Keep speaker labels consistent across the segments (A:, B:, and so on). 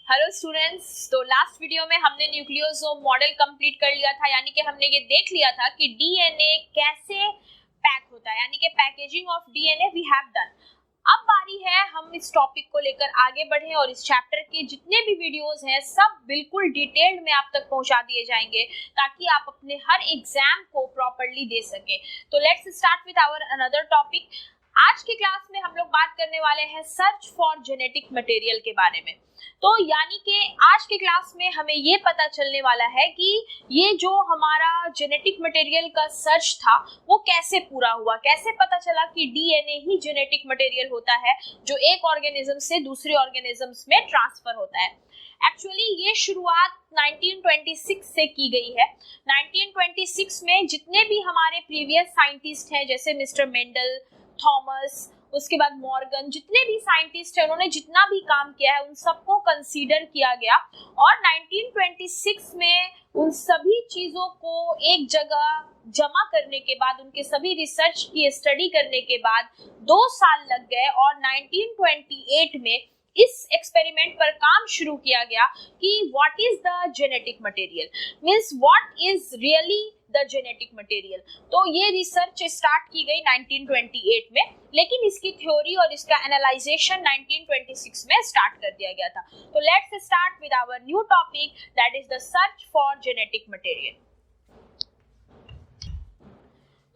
A: Hello students, तो last video में हमने न्यूक्लियोसोम मॉडल कंप्लीट कर लिया था, यानी कि हमने ये देख लिया था कि डीएनए कैसे पैक होता है, यानी कि packaging of DNA we have done. अब बारी है हम इस टॉपिक को लेकर आगे बढ़े और इस चैप्टर के जितने भी वीडियोस हैं सब बिल्कुल डिटेल्ड में आप तक पहुंचा दिए जाएंगे ताकि आप अपने हर एग्जाम को प्रॉपर्ली दे सके। तो let's start with our another topic. आज की क्लास में हम लोग बात करने वाले हैं सर्च फॉर जेनेटिक मटेरियल के बारे में। तो यानी कि आज के क्लास में हमें ये पता चलने वाला है कि ये जो हमारा जेनेटिक मटेरियल का सर्च था वो कैसे पूरा हुआ, कैसे पता चला कि डीएनए ही जेनेटिक मटेरियल होता है जो एक ऑर्गेनिज्म से दूसरे ऑर्गेनिजम्स में ट्रांसफर होता है। एक्चुअली ये शुरुआत 1926 से की गई है। 1926 में जितने भी हमारे प्रीवियस साइंटिस्ट हैं जैसे मिस्टर मेंडल, थॉमस, उसके बाद मॉर्गन, जितने भी साइंटिस्ट हैं उन्होंने जितना भी काम किया है उन सबको कंसीडर किया गया और 1926 में उन सभी चीजों को एक जगह जमा करने के बाद, उनके सभी रिसर्च की स्टडी करने के बाद 2 साल लग गए और 1928 में इस एक्सपेरिमेंट पर काम शुरू किया गया कि what is the genetic material, means what is really the genetic material. तो ये रिसर्च स्टार्ट की गई 1928 में, लेकिन इसकी थ्योरी और इसका एनालाइजेशन 1926 में स्टार्ट कर दिया गया था। तो let's start with our new topic that is the search for genetic material.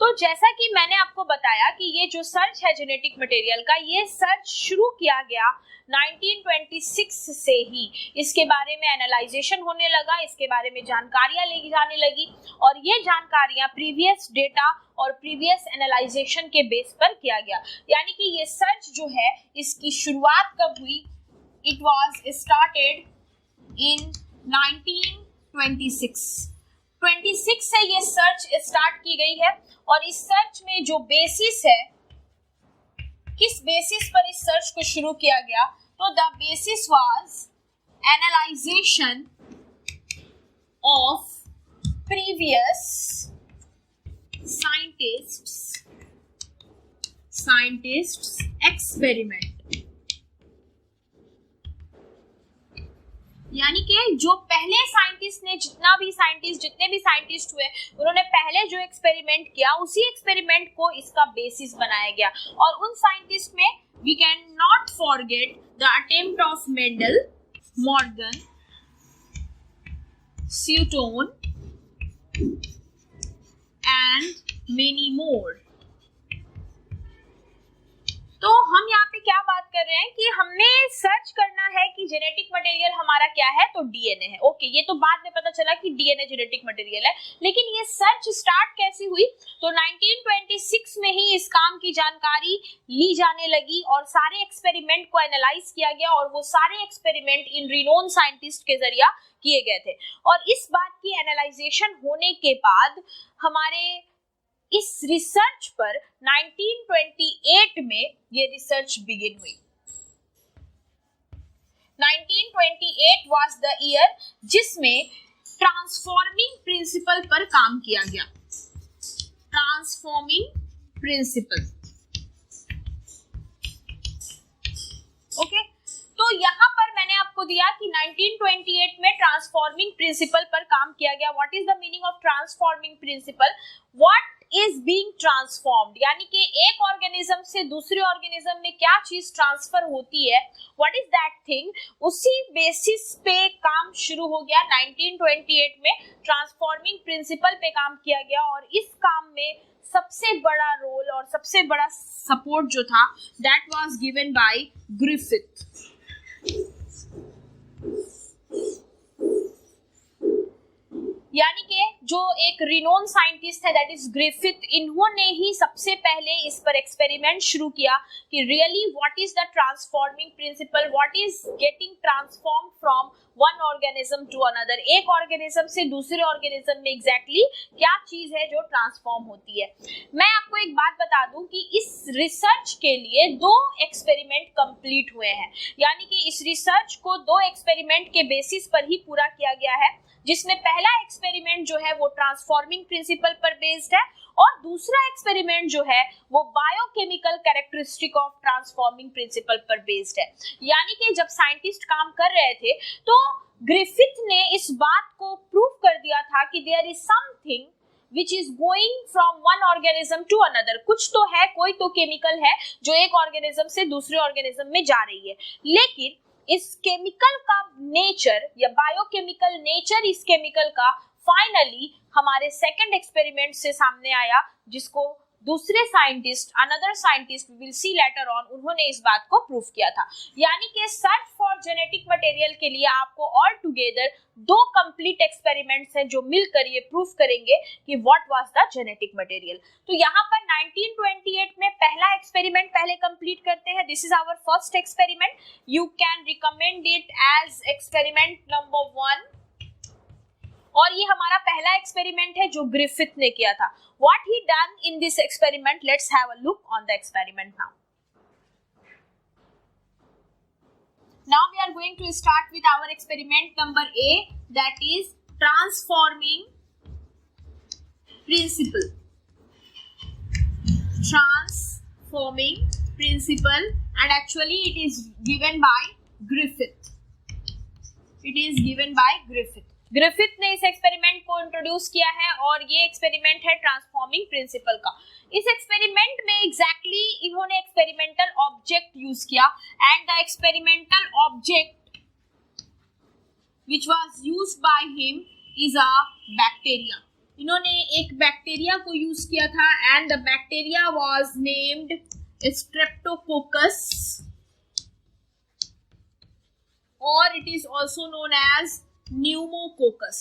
A: तो जैसा कि मैंने आपको बताया कि ये जो सर्च है जेनेटिक मटेरियल का, ये सर्च शुरू किया गया 1926 से ही। इसके बारे में एनालाइजेशन होने लगा, इसके बारे में जानकारियां ली जाने लगी और ये जानकारियां प्रीवियस डेटा और प्रीवियस एनालाइजेशन के बेस पर किया गया। यानी कि ये सर्च जो है इसकी शुरुआत कब हुई? इट वाज स्टार्टेड इन 1926 से ये सर्च स्टार्ट की गई है और इस सर्च में जो बेसिस है, किस बेसिस पर इस सर्च को शुरू किया गया? तो the basis was analysation of previous scientists experiment. यानी कि जो पहले साइंटिस्ट ने जितने भी साइंटिस्ट हुए उन्होंने पहले जो एक्सपेरिमेंट किया उसी एक्सपेरिमेंट को इसका बेसिस बनाया गया। और उन साइंटिस्ट में we can not forget the attempt of Mendel, Morgan, Sutton and many more. तो हम यहाँ पे क्या बात कर रहे हैं कि हमें सर्च करना है कि जेनेटिक मटेरियल हमारा क्या है, तो डीएनए है। ओके, ये तो बाद में पता चला कि डीएनए जेनेटिक मटेरियल है, लेकिन ये सर्च स्टार्ट कैसे हुई? तो 1926 में ही इस काम की जानकारी ली जाने लगी और सारे एक्सपेरिमेंट को एनालाइज किया गया और वो सारे एक्सपेरिमेंट इन रिनोन साइंटिस्ट के जरिए किए गए थे। और इस बात की एनालाइजेशन होने के बाद हमारे इस रिसर्च पर 1928 में ये रिसर्च बिगिन हुई। 1928 वाज द ईयर जिसमें ट्रांसफॉर्मिंग प्रिंसिपल पर काम किया गया। Transforming principle, okay. तो यहाँ पर मैंने आपको दिया कि 1928 में ट्रांसफॉर्मिंग प्रिंसिपल पर काम किया गया। What is the meaning of transforming principle? What is being transformed, यानी कि एक ऑर्गेनिज्म से दूसरे ऑर्गेनिज्म में क्या चीज ट्रांसफर होती है, व्हाट इज दैट थिंग, उसी बेसिस पे काम शुरू हो गया। 1928 में ट्रांसफॉर्मिंग प्रिंसिपल पे काम किया गया और इस काम में सबसे बड़ा रोल और सबसे बड़ा सपोर्ट जो था that was given by Griffith. यानी कि जो एक रिनोन साइंटिस्ट है दैट इज ग्रिफिथ, इन्होंने ही सबसे पहले इस पर एक्सपेरिमेंट शुरू किया कि really what is the transforming principle, what is getting transform from one organism to another. एक ऑर्गेनिज्म से दूसरे ऑर्गेनिज्म में एग्जैक्टली क्या चीज है जो ट्रांसफॉर्म होती है। मैं आपको एक बात बता दूं कि इस रिसर्च के लिए 2 एक्सपेरिमेंट कंप्लीट हुए हैं, यानी कि इस रिसर्च को 2 एक्सपेरिमेंट के बेसिस पर ही पूरा किया गया है, जिसमें पहला एक्सपेरिमेंट जो है वो ट्रांसफॉर्मिंग प्रिंसिपल पर बेस्ड है और दूसरा एक्सपेरिमेंट जो है वो biochemical characteristic of transforming principle पर बेस्ड है। यानी कि जब साइंटिस्ट काम कर रहे थे तो ग्रिफिथ ने इस बात को प्रूव कर दिया था कि there is something which is going from one organism to another। कुछ तो है, कोई तो केमिकल है जो एक ऑर्गेनिज्म से दूसरे ऑर्गेनिज्म में जा रही है, लेकिन इस केमिकल का नेचर या बायोकेमिकल नेचर इस केमिकल का फाइनली हमारे सेकंड एक्सपेरिमेंट से सामने आया, जिसको दूसरे scientist, another scientist we will see later on, उन्होंने इस बात को प्रूव किया था। यानी कि सर्च फॉर जेनेटिक मटेरियल के लिए आपको ऑल टुगेदर 2 कंप्लीट एक्सपेरिमेंट्स हैं जो मिलकर ये प्रूव करेंगे कि what was the genetic material. तो यहाँ पर 1928 में पहला एक्सपेरिमेंट पहले कंप्लीट करते हैं। This is our first experiment, you can recommend it as experiment number 1, और ये हमारा पहला एक्सपेरिमेंट है जो ग्रिफिथ ने किया था। What he done in this experiment? Let's have a look on the experiment now. Now we are going to start with our experiment number A, that is transforming principle. Transforming principle, and actually it is given by Griffith. It is given by Griffith. Griffith ने इस experiment को introduce किया है और ये experiment है transforming principle का। इस एक्सपेरिमेंट में एग्जैक्टली इन्होंने एक्सपेरिमेंटल ऑब्जेक्ट यूज किया, and the experimental object which was used by him is a bacteria. इन्होंने एक बैक्टीरिया को यूज किया था, and the bacteria was named streptococcus, और it is also known as pneumococcus,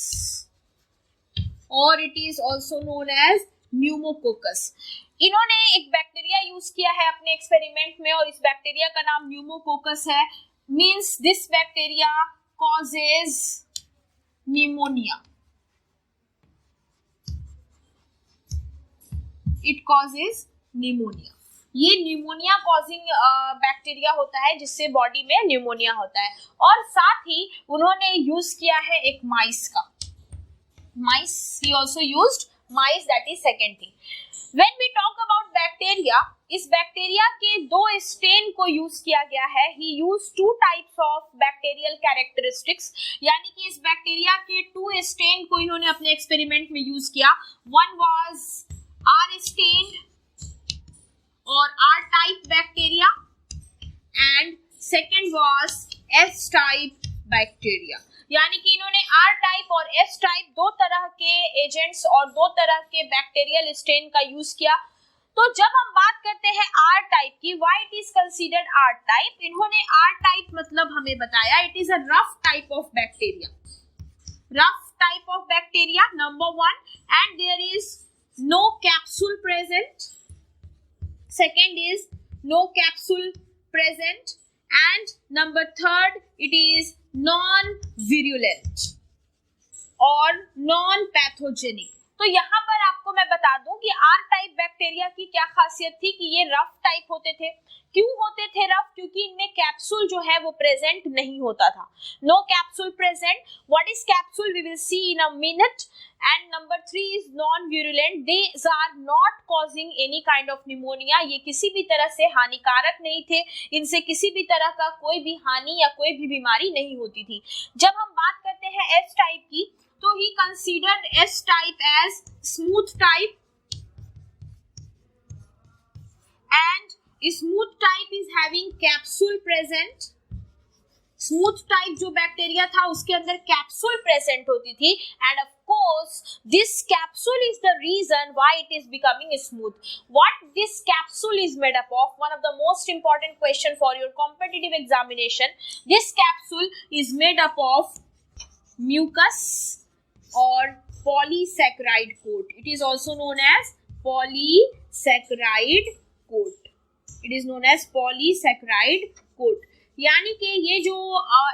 A: और it is also known as pneumococcus। इन्होंने एक bacteria use किया है अपने एक्सपेरिमेंट में, और इस बैक्टीरिया का नाम pneumococcus है। Means this bacteria causes pneumonia, it causes pneumonia. ये न्यूमोनिया कॉजिंग बैक्टीरिया होता है, जिससे बॉडी में न्यूमोनिया होता है। और साथ ही उन्होंने यूज किया है एक माइस का, mice, he also used mice, that is second thing. When we talk about bacteria, इस बैक्टीरिया के 2 स्ट्रेन को यूज किया गया है। He used 2 types of bacterial characteristics, यानी कि इस बैक्टीरिया के 2 स्ट्रेन को इन्होंने अपने एक्सपेरिमेंट में यूज किया। वन वाज आर स्ट्रेन और R type bacteria, and second was S type bacteria। यानी कि इन्होंने R type और S type 2 तरह के एजेंट्स और 2 तरह के बैक्टीरियल स्ट्रेन का यूज किया। तो जब हम बात करते हैं R type की, why it is considered R type? इन्होंने R type मतलब हमें बताया, it is a rough type of bacteria, rough type of bacteria, number 1, and there is no capsule present. Second is no capsule present, and number 3rd, it is non-virulent और non-pathogenic। तो यहाँ पर आपको मैं बता दूं कि R टाइप बैक्टीरिया की क्या खासियत थी कि ये रफ टाइप होते थे। क्यों होते थे रफ? क्योंकि इनमें कैप्सूल जो है वो प्रेजेंट नहीं होता था। No capsule present. What is capsule? We will see in a minute. And number 3 is non virulent. They are not causing any kind of pneumonia. ये किसी भी तरह से हानिकारक नहीं थे, इनसे किसी भी तरह का कोई भी हानि या कोई भी बीमारी नहीं होती थी। जब हम बात करते हैं एस टाइप की, तो he considered S type as smooth type, and smooth type is having capsule present। Smooth type जो बैक्टीरिया था उसके अंदर कैप्सूल प्रेजेंट होती थी, and of course this capsule is the reason why it is becoming smooth. What this capsule is made up of? One of the most important question for your competitive examination. This capsule is made up of mucus or polysaccharide coat. It is also known as polysaccharide coat. It is known as polysaccharide coat. यानी कि ये जो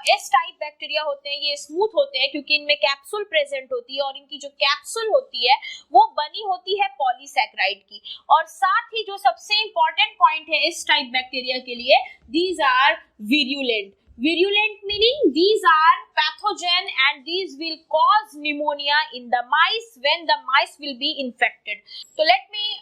A: S type bacteria होते हैं ये smooth होते हैं क्योंकि इनमें कैप्सूल प्रेजेंट होती है, और इनकी जो कैप्सूल होती है वो बनी होती है पॉलीसैकेराइड की। और साथ ही जो सबसे इंपॉर्टेंट पॉइंट है इस टाइप बैक्टीरिया के लिए, these are virulent. Virulent meaning these are pathogen and these will cause pneumonia in the mice when the mice will be infected. So let me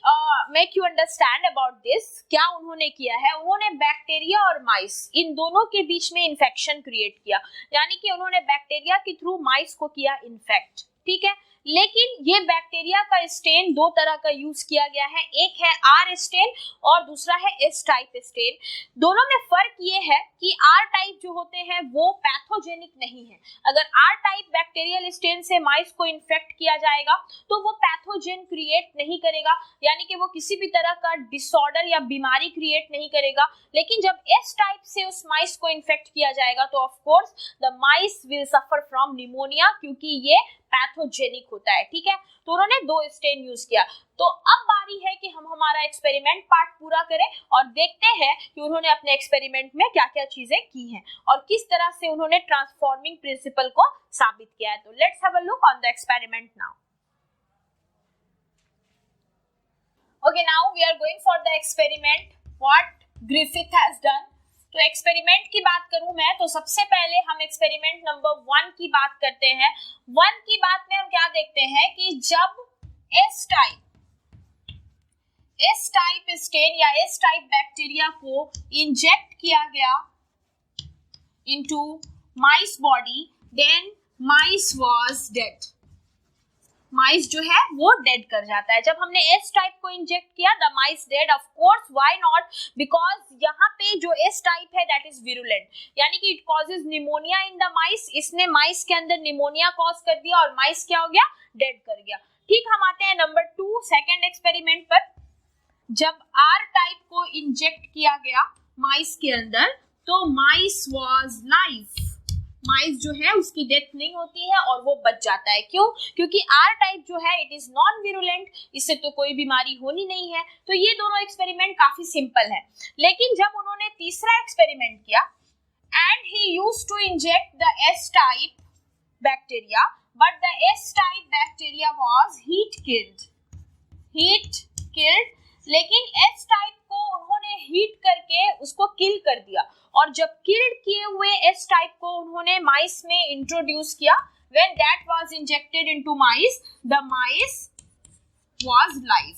A: make you understand about this. क्या उन्होंने किया है, उन्होंने bacteria और माइस इन दोनों के बीच में infection create किया, यानी कि उन्होंने बैक्टीरिया के थ्रू माइस को किया इन्फेक्ट, ठीक है। लेकिन ये बैक्टीरिया का स्टेन दो तरह का यूज किया गया है, एक है आर स्टेन और दूसरा है एस टाइप स्टेन। दोनों में फर्क ये है कि आर टाइप जो होते हैं वो पैथोजेनिक नहीं है। अगर आर टाइप बैक्टीरियल स्टेन से माइस को इन्फेक्ट किया जाएगा तो वो पैथोजेन क्रिएट नहीं करेगा, यानी कि वो किसी भी तरह का डिसऑर्डर या बीमारी क्रिएट नहीं करेगा। लेकिन जब एस टाइप से उस माइस को इन्फेक्ट किया जाएगा तो of course the mice will suffer from pneumonia, क्योंकि ये पैथोजेनिक होता है, ठीक है। तो उन्होंने दो स्टेन यूज किया। तो अब बारी है कि हम हमारा एक्सपेरिमेंट पार्ट पूरा करें और देखते हैं कि उन्होंने अपने एक्सपेरिमेंट में क्या क्या चीजें की हैं और किस तरह से उन्होंने ट्रांसफॉर्मिंग प्रिंसिपल को साबित किया है। तो let's have a look on the experiment now. Okay, now we are going for the experiment what Griffith has done. तो एक्सपेरिमेंट की बात करूं मैं तो सबसे पहले हम एक्सपेरिमेंट नंबर 1 की बात करते हैं। 1 की बात में हम क्या देखते हैं कि जब एस टाइप स्टेन या एस टाइप बैक्टीरिया को इंजेक्ट किया गया into mice body, then mice was dead. Mice जो है वो डेड कर जाता है। जब हमने एस टाइप को इंजेक्ट किया the mice dead, of course why not, because यहाँ पे जो एस टाइप है दैट इज विरुलेंट, यानी कि it causes pneumonia in the mice. इसने माइस के अंदर निमोनिया कॉज कर दिया और माइस क्या हो गया, डेड कर गया। ठीक, हम आते हैं नंबर 2 सेकेंड एक्सपेरिमेंट पर। जब आर टाइप को इंजेक्ट किया गया माइस के अंदर तो माइस वाज लाइव। माइस जो है उसकी डेथ नहीं होती है और वो बच जाता है। क्यों? क्योंकि आर टाइप जो है इट इज नॉन विरुलेंट, इससे तो कोई बीमारी होनी नहीं है। तो ये दोनों एक्सपेरिमेंट काफी सिंपल है। लेकिन जब उन्होंने तीसरा एक्सपेरिमेंट किया and he used to inject the S type bacteria, but the S type bacteria was heat killed. लेकिन एस टाइप को उन्होंने हीट करके उसको किल कर दिया और जब किल्ड किए हुए एस टाइप को उन्होंने माइस में इंट्रोड्यूस किया, when that was injected into mice, the mice was live,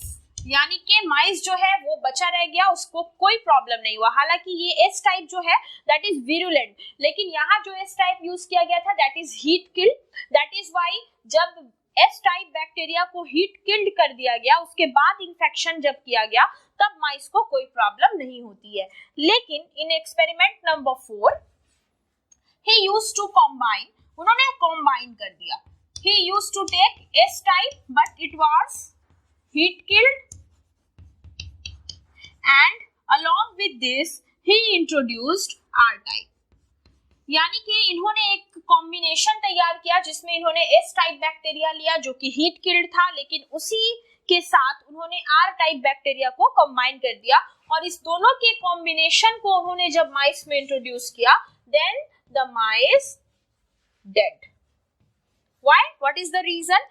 A: यानी कि माइस जो है वो बचा रह गया, उसको कोई प्रॉब्लम नहीं हुआ। हालांकि ये एस टाइप जो है दैट इज विरुलेंट, लेकिन यहाँ जो एस टाइप यूज किया गया था that is heat kill. That is why जब एस टाइप बैक्टीरिया को हीट किल्ड कर दिया गया, उसके बाद इंफेक्शन जब किया गया तब माइस को कोई प्रॉब्लम नहीं होती है। लेकिन in experiment number 4 he used to combine, उन्होंने कंबाइन कर दिया। He used to take S type but it was heat killed and along with this he introduced R type, यानी कि इन्होंने एक कॉम्बिनेशन तैयार किया जिसमें इन्होंने एस टाइप बैक्टीरिया लिया जो कि हीट किल्ड था, लेकिन उसी के साथ उन्होंने आर टाइप बैक्टीरिया को कंबाइन कर दिया और इस दोनों के कॉम्बिनेशन को उन्होंने जब माइस में इंट्रोड्यूस किया, then the mice dead. Why? What is the reason?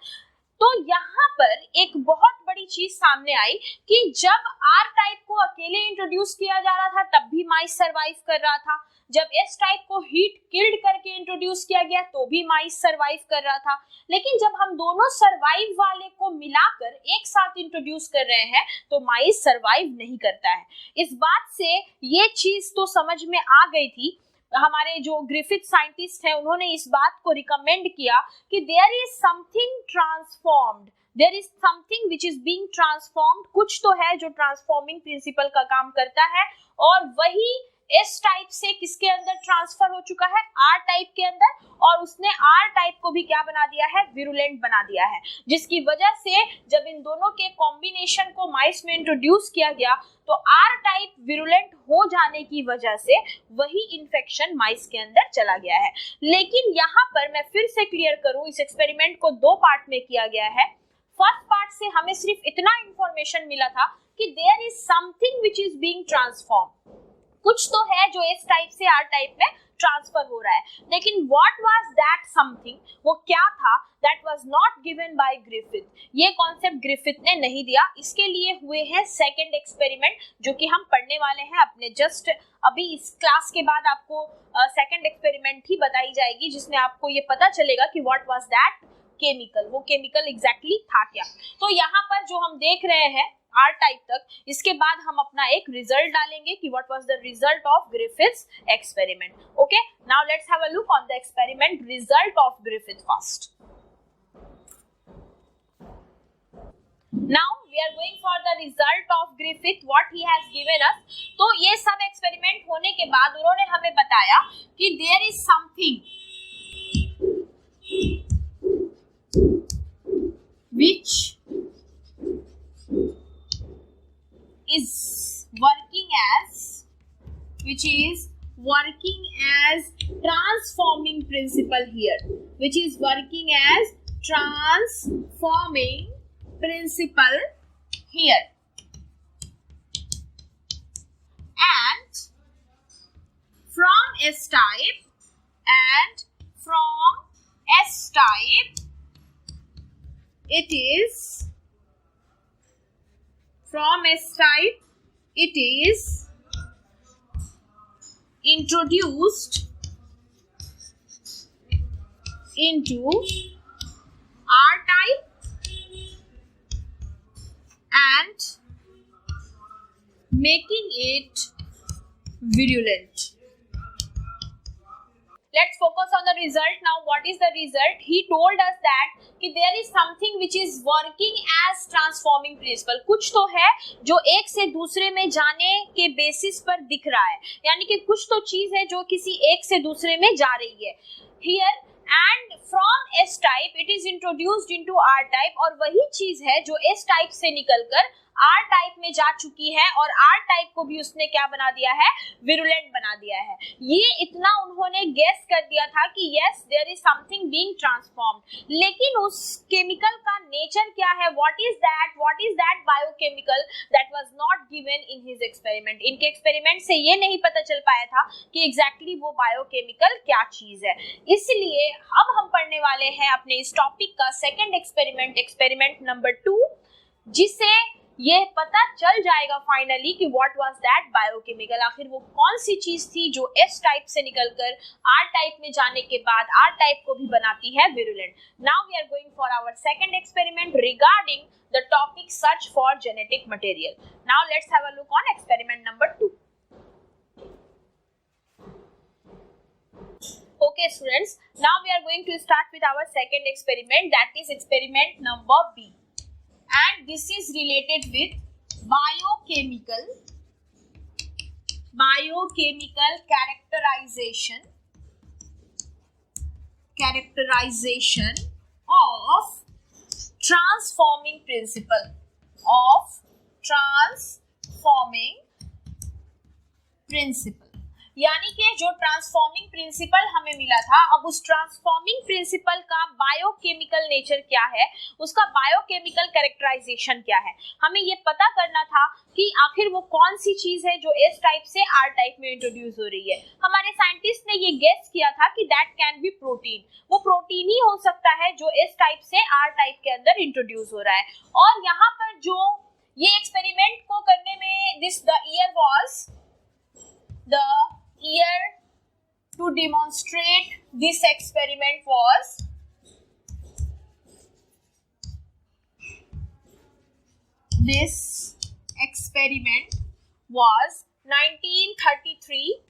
A: तो यहाँ पर एक बहुत बड़ी चीज सामने आई कि जब आर टाइप को अकेले इंट्रोड्यूस किया जा रहा था तब भी माइस सरवाइव कर रहा था, जब एस टाइप को हीट किल्ड करके इंट्रोड्यूस किया गया तो भी माइस सरवाइव कर रहा था। लेकिन जब हम दोनों सरवाइव वाले को मिलाकर एक साथ इंट्रोड्यूस कर रहे हैं तो माइस सरवाइव नहीं करता है। इस बात से ये चीज तो समझ में आ गई थी। हमारे जो ग्रिफिथ साइंटिस्ट है उन्होंने इस बात को रिकमेंड किया कि there is something transformed, there is something which is being transformed, कुछ तो है जो ट्रांसफॉर्मिंग प्रिंसिपल का काम करता है और वही एस टाइप से किसके अंदर ट्रांसफर हो चुका है, आर टाइप के अंदर, और उसने आर टाइप को भी क्या बना दिया है, विरुलेंट बना दिया है, जिसकी वजह से जब इन दोनों के कॉम्बिनेशन को माइस में इंट्रोड्यूस किया गया तो आर टाइप विरुलेंट हो जाने की वजह से वही इन्फेक्शन माइस के अंदर चला गया है। लेकिन यहाँ पर मैं फिर से क्लियर करूं, इस एक्सपेरिमेंट को 2 पार्ट में किया गया है। फर्स्ट पार्ट से हमें सिर्फ इतना इंफॉर्मेशन मिला था कि there is something which is being transform, कुछ तो है जो इस टाइप से आर टाइप में ट्रांसफर हो रहा है, लेकिन व्हाट वाज दैट समथिंग, वो क्या था, that was not given by Griffith. ये कॉन्सेप्ट ग्रिफिथ ने नहीं दिया, इसके लिए हुए हैं सेकंड एक्सपेरिमेंट जो कि हम पढ़ने वाले हैं अपने जस्ट अभी इस क्लास के बाद आपको सेकंड एक्सपेरिमेंट ही बताई जाएगी जिसमें आपको ये पता चलेगा कि व्हाट वाज दैट केमिकल, वो केमिकल एग्जैक्टली था क्या। तो यहाँ पर जो हम देख रहे हैं आर टाइप तक, इसके बाद हम अपना एक रिजल्ट डालेंगे कि what was the result of Griffiths experiment. Okay, now let's have a look on the experiment result of Griffith first. Now we are going for the result of Griffith, what he has given us. तो ये सब experiment होने के बाद उन्होंने हमें बताया कि there is something which is working as transforming principle here, which is working as transforming principle here, and from S type it is introduced into R type and making it virulent. Let's focus on the result now. What is the result? He told us that कि there is something which is working as transforming principle. कुछ तो है जो एक से दूसरे में जाने के बेसिस पर दिख रहा है, यानी कि कुछ तो चीज है जो किसी एक से दूसरे में जा रही है. Here and from S type it is introduced into R type, और वही चीज है जो S type से निकलकर R टाइप में जा चुकी है और R टाइप को भी उसने क्या बना दिया है, विरुलेंट बना दिया है. ये इतना उन्होंने गेस कर दिया था कि yes there is something being transformed, लेकिन उस केमिकल का नेचर क्या है, what is that biochemical that was not given in his experiment. इनके एक्सपेरिमेंट से ये नहीं पता चल पाया था कि एग्जैक्टली वो बायोकेमिकल क्या चीज है. इसलिए अब हम पढ़ने वाले हैं अपने इस टॉपिक का सेकंड एक्सपेरिमेंट, एक्सपेरिमेंट नंबर 2, जिससे ये पता चल जाएगा फाइनली कि व्हाट वाज दैट बायोकेमिकल. आखिर वो कौन सी चीज थी जो एस टाइप से निकलकर आर टाइप में जाने के बाद आर टाइप को भी बनाती है virulent. Now we are going for our second experiment regarding the topic search for genetic material. Now let's have a look on experiment number 2. Okay students, now we are going to start with our second experiment, that is experiment number B. And this is related with biochemical characterization of transforming principle, यानी कि जो transforming principle हमें मिला था, अब उस transforming principle का biochemical nature क्या है, उसका बायोकेमिकल कैरेक्टराइजेशन क्या है, हमें ये पता करना था कि आखिर वो कौन सी चीज है जो एस टाइप से आर टाइप में इंट्रोड्यूस हो रही है. हमारे साइंटिस्ट ने ये गेस किया था कि दैट कैन बी प्रोटीन, वो प्रोटीन ही हो सकता है जो एस टाइप से आर टाइप के अंदर इंट्रोड्यूस हो रहा है. और यहाँ पर जो ये एक्सपेरिमेंट को करने में the year to demonstrate this experiment was this experiment was 1933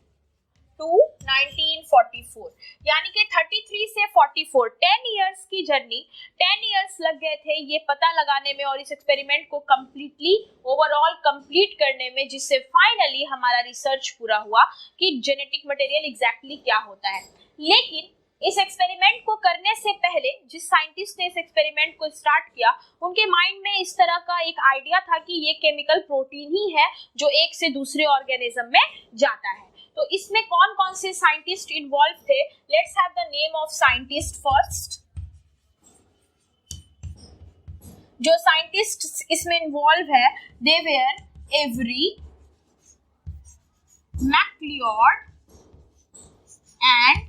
A: to 1944, यानी कि 33 से 44 10 इयर्स की जर्नी, 10 इयर्स लग गए थे ये पता लगाने में और इस एक्सपेरिमेंट को कंप्लीटली ओवरऑल कंप्लीट करने में, जिससे फाइनली हमारा रिसर्च पूरा हुआ कि जेनेटिक मटेरियल एग्जैक्टली क्या होता है. लेकिन इस एक्सपेरिमेंट को करने से पहले जिस साइंटिस्ट ने इस एक्सपेरिमेंट को स्टार्ट किया, उनके माइंड में इस तरह का एक आइडिया था कि ये केमिकल प्रोटीन ही है जो एक से दूसरे ऑर्गेनिज्म में जाता है. तो इसमें कौन कौन से साइंटिस्ट इन्वॉल्व थे, let's have the name of scientist first. जो साइंटिस्ट इसमें इन्वॉल्व है, they were Avery, MacLeod and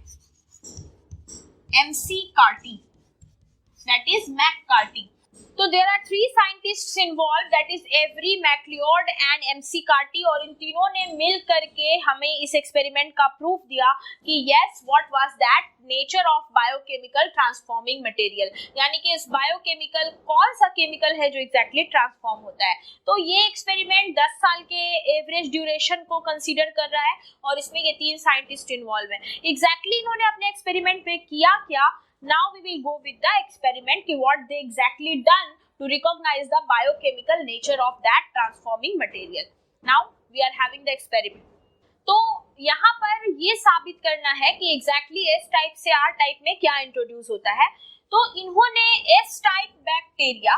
A: MC Carty, that is McCarty. तो there are 3 scientists involve, that is Avery, MacLeod and McCarty, और इन तीनों ने मिल करके हमें इस एक्सपेरिमेंट का प्रूफ दिया कि yes, what was that nature of biochemical transforming material, यानी कि इस बायोकेमिकल कौन सा केमिकल है जो एग्जैक्टली ट्रांसफॉर्म होता है। तो ये एक्सपेरिमेंट 10 साल के एवरेज ड्यूरेशन को कंसीडर कर रहा है और इसमें ये 3 साइंटिस्ट इन्वॉल्व है। एग्जैक्टली इन्होंने अपने एक्सपेरिमेंट में किया क्या, now we will go with the experiment कि what they exactly done to recognise the biochemical nature of that transforming material. Now we are having the experiment. तो यहाँ पर ये साबित करना है कि एग्जैक्टली एस टाइप से आर टाइप में क्या इंट्रोड्यूस होता है। तो इन्होंने एस टाइप बैक्टीरिया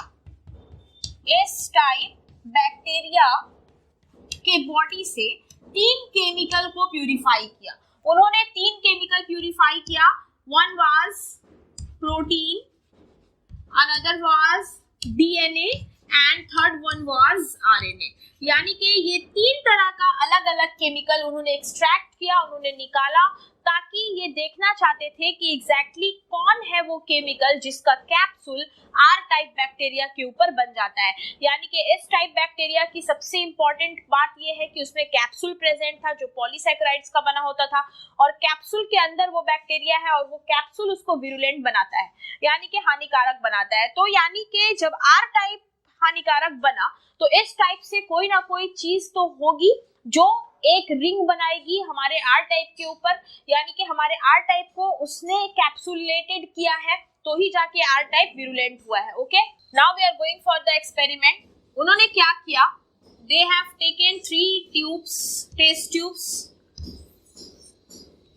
A: के बॉडी से 3 केमिकल को प्यूरिफाई किया। उन्होंने 3 केमिकल प्यूरिफाई किया। One was protein, another was DNA and third one was RNA. यानी कि ये 3 तरह का अलग अलग केमिकल उन्होंने एक्सट्रैक्ट किया, उन्होंने निकाला, ताकि ये देखना चाहते थे कि एग्जैक्टली कौन है वो केमिकल जिसका कैप्सूल आर टाइप बैक्टीरिया के ऊपर बन जाता है। यानी कि एस टाइप बैक्टीरिया की सबसे इंपॉर्टेंट बात ये है कि उसमें कैप्सूल प्रेजेंट था जो पॉलीसैकेराइड्स का बना होता था, और कैप्सूल के अंदर वो बैक्टीरिया है और वो कैप्सूल उसको विरुलेंट बनाता है, यानी कि हानिकारक बनाता है। तो यानी कि जब आर टाइप हानिकारक बना तो इस टाइप से कोई ना कोई चीज तो होगी जो एक रिंग बनाएगी हमारे आर टाइप के ऊपर, यानी कि हमारे आर टाइप को उसने कैप्सुलेटेड किया है, तो ही जाके आर टाइप विरुलेंट हुआ है। Okay, now we are going for the experiment. उन्होंने क्या किया, they have taken 3 tubes, test tubes.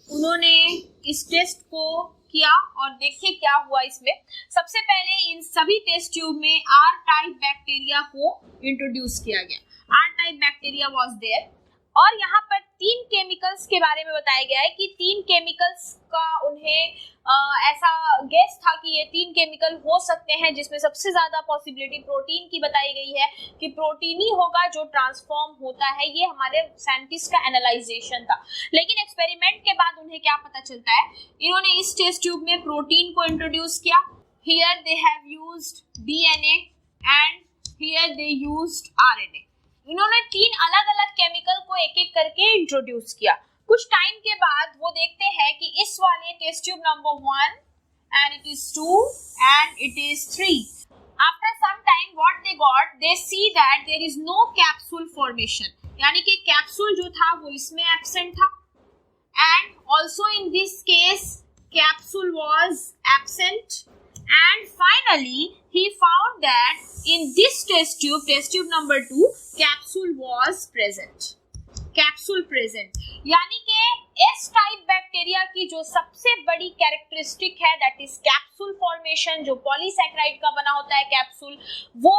A: उन्होंने इस टेस्ट को किया और देखिए क्या हुआ इसमें। सबसे पहले इन सभी टेस्ट ट्यूब में आर टाइप बैक्टीरिया को इंट्रोड्यूस किया गया। R type bacteria was there, और यहाँ पर 3 केमिकल्स के बारे में बताया गया है कि 3 केमिकल्स का उन्हें ऐसा गेस था कि ये 3 केमिकल हो सकते हैं, जिसमें सबसे ज्यादा पॉसिबिलिटी प्रोटीन की बताई गई है कि प्रोटीन ही होगा जो ट्रांसफॉर्म होता है। ये हमारे साइंटिस्ट का एनालाइजेशन था, लेकिन एक्सपेरिमेंट के बाद उन्हें क्या पता चलता है, इन्होंने इस टेस्ट ट्यूब में प्रोटीन को इंट्रोड्यूस किया। Here they have used DNA and here they used RNA. इन्होंने 3 अलग अलग केमिकल को एक एक करके इंट्रोड्यूस किया। कुछ टाइम के बाद वो देखते हैं कि इस वाले test tube number 1 and it is 2 and it is 3। After some time what they got, they see that there is no capsule formation, यानी कि कैप्सूल जो था वो इसमें एब्सेंट था, and also in this case capsule was absent, and finally he found that in this test tube number 2, capsule was present, यानी कि S type bacteria की जो सबसे बड़ी कैरेक्टरिस्टिक है दैट इज कैप्सूल फॉर्मेशन, जो पॉलीसैकेराइड का बना होता है कैप्सूल, वो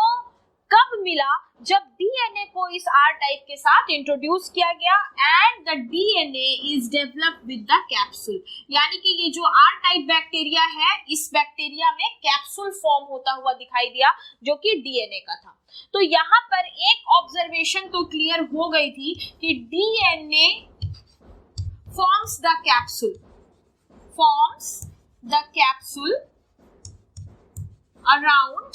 A: कब मिला, जब डीएनए को इस आर टाइप के साथ इंट्रोड्यूस किया गया and the DNA is developed with the capsule. यानी कि ये जो आर टाइप बैक्टीरिया है, इस बैक्टीरिया में कैप्सूल फॉर्म होता हुआ दिखाई दिया जो कि डीएनए का था। तो यहाँ पर एक ऑब्जर्वेशन तो क्लियर हो गई थी कि DNA forms the capsule around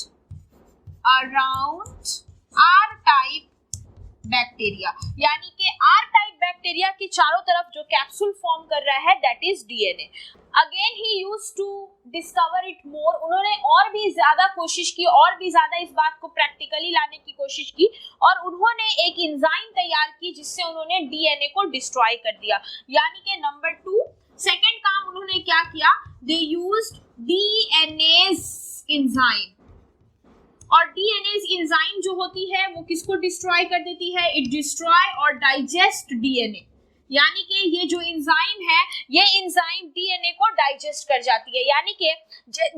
A: R type bacteria, यानी कि आर टाइप बैक्टीरिया के चारों तरफ जो कैप्सूल फॉर्म कर रहा है that is DNA. Again he used to discover it more. उन्होंने और भी ज्यादा कोशिश की, और भी ज्यादा इस बात को प्रैक्टिकली लाने की कोशिश की, और उन्होंने एक एंजाइम तैयार की जिससे उन्होंने डीएनए को डिस्ट्रॉय कर दिया। यानी कि नंबर 2 सेकंड काम उन्होंने क्या किया, दे यूज्ड डीएनएज एंजाइम, और डीएनएज एंजाइम जो होती है वो किसको डिस्ट्रॉय कर देती है, इट डिस्ट्रॉय और डाइजेस्ट डीएनए। यानी कि ये जो एंजाइम है, ये एंजाइम डीएनए को डाइजेस्ट कर जाती है। यानी कि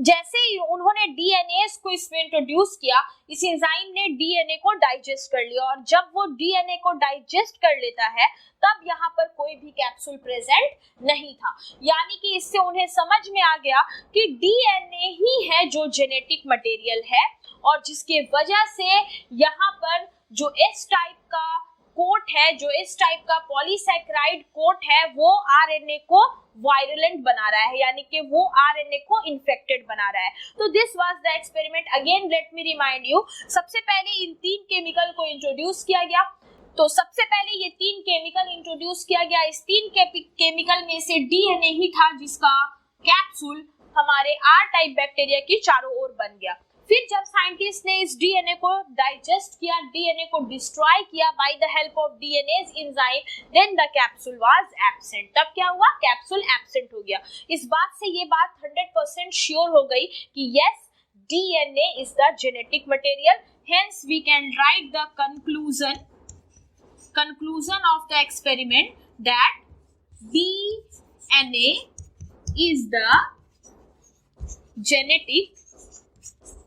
A: जैसे उन्होंने डीएनए को इसमें इंट्रोड्यूस किया, इस एंजाइम ने डीएनए को डाइजेस्ट कर लिया, और जब वो डीएनए को डाइजेस्ट कर लेता है तब यहाँ पर कोई भी कैप्सूल प्रेजेंट नहीं था। यानी कि इससे उन्हें समझ में आ गया कि डीएनए ही है जो जेनेटिक मटेरियल है, और जिसके वजह से यहाँ पर जो एस टाइप का कोट है, जो इस टाइप का पॉलीसैकेराइड कोट है, वो आरएनए को वायरलेंट बना रहा है, यानी कि वो आरएनए को इन्फेक्टेड बना रहा है। तो this was the experiment. Again let me remind you, सबसे पहले इन 3 केमिकल को इंट्रोड्यूस किया गया। तो सबसे पहले ये 3 केमिकल इंट्रोड्यूस किया गया। इस 3 केमिकल में से डीएनए ही था जिसका कैप्सूल हमारे आर टाइप बैक्टीरिया के चारों ओर बन गया। फिर जब साइंटिस्ट ने इस डीएनए को डाइजेस्ट किया, डीएनए को डिस्ट्रॉय किया by the help of DNase enzyme, then the capsule was absent. तब क्या हुआ? कैप्सूल एब्सेंट हो गया। इस बात से ये बात 100% श्योर हो गई कि yes, DNA is the genetic material. Hence we can write the conclusion of the experiment that DNA is the genetic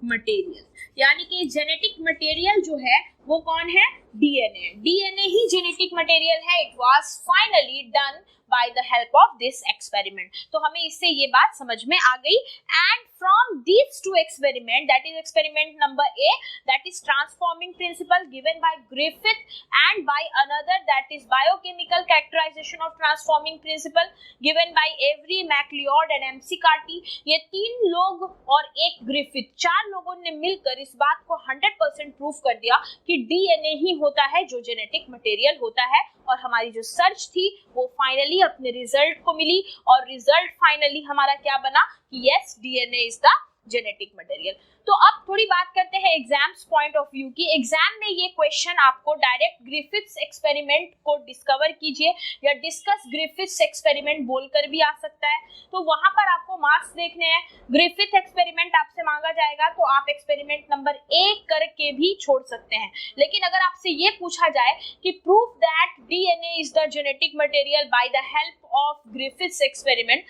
A: material। यानी कि जेनेटिक मटेरियल जो है वो कौन है? डीएनए। डीएनए ही जेनेटिक मटेरियल है। It was finally done by the help of this experiment। तो हमें इससे ये बात समझ में आ गई। And from these 2 experiment, that is experiment number A, that is transforming principle given by Griffith, and by another that is biochemical characterization of transforming principle given by Avery, MacLeod and McCarthy। ये 3 लोग और एक Griffith, 4 लोगों ने मिलकर इस बात को 100% प्रूफ कर दिया कि डीएनए ही होता है जो जेनेटिक मटेरियल होता है। और हमारी जो सर्च थी वो फाइनली अपने रिजल्ट को मिली, और रिजल्ट फाइनली हमारा क्या बना कि yes, DNA is the genetic material. तो अब थोड़ी बात करते हैं एग्जाम्स पॉइंट ऑफ व्यू की। एग्जाम में ये क्वेश्चन आपको डायरेक्ट ग्रिफिथ्स एक्सपेरिमेंट को डिस्कवर कीजिए या डिस्कस ग्रिफिथ्स एक्सपेरिमेंट बोलकर भी आ सकता है। तो वहां पर आपको मार्क्स देखने हैं। ग्रिफिथ एक्सपेरिमेंट आपसे मांगा जाएगा तो आप एक्सपेरिमेंट नंबर 1 करके भी छोड़ सकते हैं। लेकिन अगर आपसे ये पूछा जाए कि proof that DNA is the genetic material by the help of Griffiths experiment,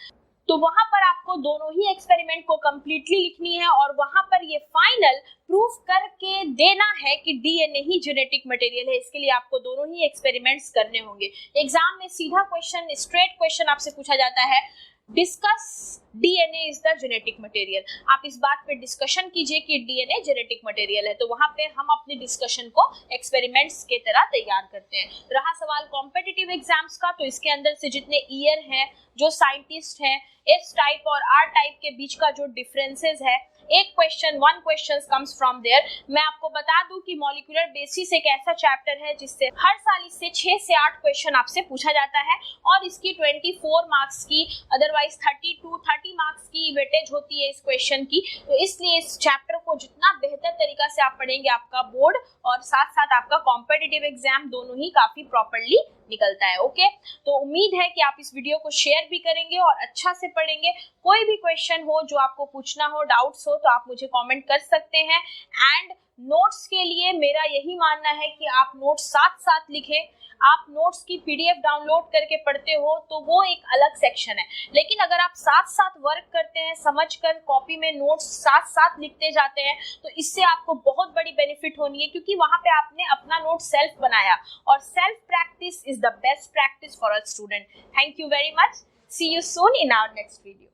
A: तो वहां पर आपको दोनों ही एक्सपेरिमेंट को कंप्लीटली लिखनी है और वहां पर ये फाइनल प्रूफ करके देना है कि डीएनए ही जेनेटिक मटेरियल है। इसके लिए आपको दोनों ही एक्सपेरिमेंट्स करने होंगे। एग्जाम में सीधा क्वेश्चन, स्ट्रेट क्वेश्चन आपसे पूछा जाता है, discuss DNA is the genetic material. आप इस बात पे डिस्कशन कीजिए कि डीएनए जेनेटिक मटेरियल है। तो वहां पे हम अपने डिस्कशन को एक्सपेरिमेंट्स के तरह तैयार करते हैं। रहा सवाल कॉम्पिटिटिव एग्जाम्स का, तो इसके अंदर से जितने ईयर हैं, जो साइंटिस्ट हैं, एस टाइप और आर टाइप के बीच का जो डिफरेंसेस है, one question comes from there. मैं आपको बता दूं कि मॉलिक्यूलर बेसिस एक ऐसा चैप्टर है जिससे हर साल इससे 6 से 8 क्वेश्चन आपसे पूछा जाता है और इसकी 24 मार्क्स की, अदरवाइज 30 मार्क्स की वेटेज होती है इस क्वेश्चन की। तो इसलिए इस चैप्टर को जितना बेहतर तरीका से आप पढ़ेंगे, आपका बोर्ड और साथ साथ आपका कॉम्पिटिटिव एग्जाम दोनों ही काफी प्रॉपर्ली निकलता है। ओके, तो उम्मीद है कि आप इस वीडियो को शेयर भी करेंगे और अच्छा से पढ़ेंगे। कोई भी क्वेश्चन हो जो आपको पूछना हो, डाउट्स हो, तो आप मुझे कमेंट कर सकते हैं। एंड नोट्स के लिए मेरा यही मानना है कि आप नोट्स साथ साथ लिखें। आप नोट्स की पीडीएफ डाउनलोड करके पढ़ते हो तो वो एक अलग सेक्शन है, लेकिन अगर आप साथ साथ वर्क करते हैं, समझकर कॉपी में नोट्स साथ साथ लिखते जाते हैं, तो इससे आपको बहुत बड़ी बेनिफिट होनी है, क्योंकि वहां पे आपने अपना नोट सेल्फ बनाया और self practice is the best practice for a student. Thank you very much. See you soon in our next video.